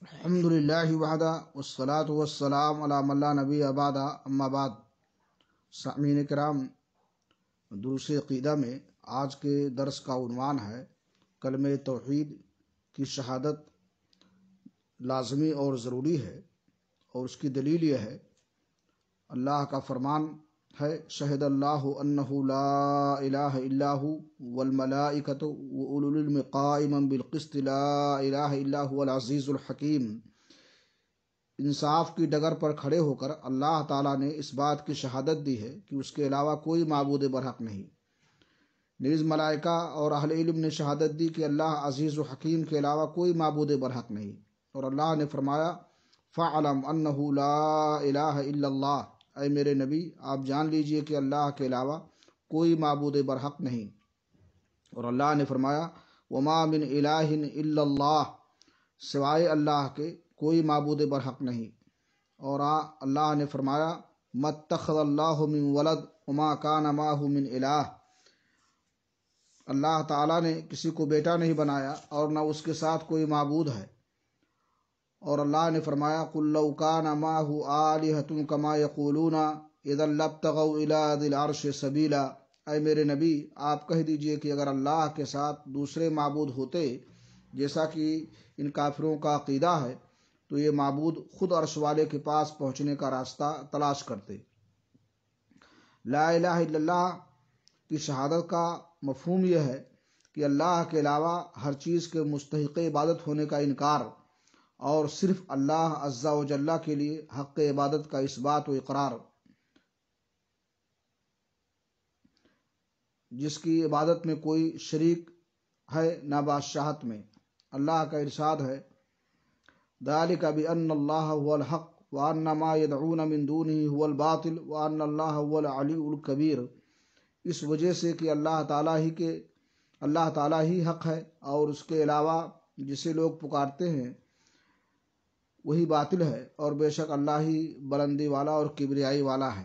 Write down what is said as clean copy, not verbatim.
الحمد للہ وحدہ والصلاة والسلام علی من لا نبی بعد اما بعد۔ سامعین کرام، دروس عقیدہ میں آج کے درس کا عنوان ہے کلمہ توحید کی شہادت لازمی اور ضروری ہے، اور اس کی دلیل یہ ہے، اللہ کا فرمان ہے شہد اللہ انہ لا الہ الا ہو والملائکۃ واولو العلم قائما بالقسط لا الہ الا هو العزیز الحکیم۔ انصاف کی ڈگر پر کھڑے ہو کر اللہ تعالیٰ نے اس بات کی شہادت دی ہے کہ اس کے علاوہ کوئی معبود برحق نہیں۔ نیز ملائکہ اور اہل علم نے شہادت دی کہ اللہ عزیز و حکیم کے علاوہ کوئی معبود برحق نہیں، اور اللہ نے فرمایا فَعْلَمْ أَنَّهُ لَا إِلَٰهَ إِلَّا اللَّهُ، اے میرے نبی آپ جان لیجئے کہ اللہ کے علاوہ کوئی معبود برحق نہیں۔ اور اللہ نے فرمایا وَمَا مِنْ إِلَٰهٍ إِلَّا اللَّهُ، سوائے اللہ کے کوئی معبود برحق نہیں۔ اور اللہ نے فرمایا مَا اتَّخَذَ اللَّهُ مِنْ وَلَدٍ وَمَا كَانَ مَعَهُ مِنْ إِلَٰهٍ، اللہ تعالیٰ نے کسی کو بیٹا نہیں بنایا اور نہ اس کے ساتھ کوئی معبود ہے۔ اور اللہ نے فرمایا قُل لَّوْ كَانَ مَعَهُ آلِهَةٌ كَمَا يَقُولُونَ إِذًا لَّابْتَغَوْا إِلَىٰ ذِي الْعَرْشِ سَبِيلًا، اے میرے نبی آپ کہہ دیجئے کہ اگر اللہ کے ساتھ دوسرے معبود ہوتے جیسا کہ ان کافروں کا عقیدہ ہے تو یہ معبود خود عرش والے کے پاس پہنچنے کا راستہ تلاش کرتے۔ لا الہ الا اللہ کی شہادت کا مفہوم یہ ہے کہ اللہ کے علاوہ ہر چیز کے مستحق عبادت ہونے کا انکار، اور صرف اللہ عز و جل کے لیے حق عبادت کا اثبات و اقرار، جس کی عبادت میں کوئی شریک ہے نہ بادشاہت میں۔ اللہ کا ارشاد ہے ذَلِكَ بِأَنَّ اللَّهَ هُوَ الْحَقُّ وَأَنَّ مَا يَدْعُونَ مِن دُونِهِ هُوَ الْبَاطِلُ وَأَنَّ اللَّهَ هُوَ الْعَلِيُّ الْكَبِيرُ، اس وجہ سے کہ اللہ تعالیٰ ہی حق ہے اور اس کے علاوہ جسے لوگ پکارتے ہیں وہی باطل ہے، اور بے شک اللہ ہی بلندی والا اور کبریائی والا ہے۔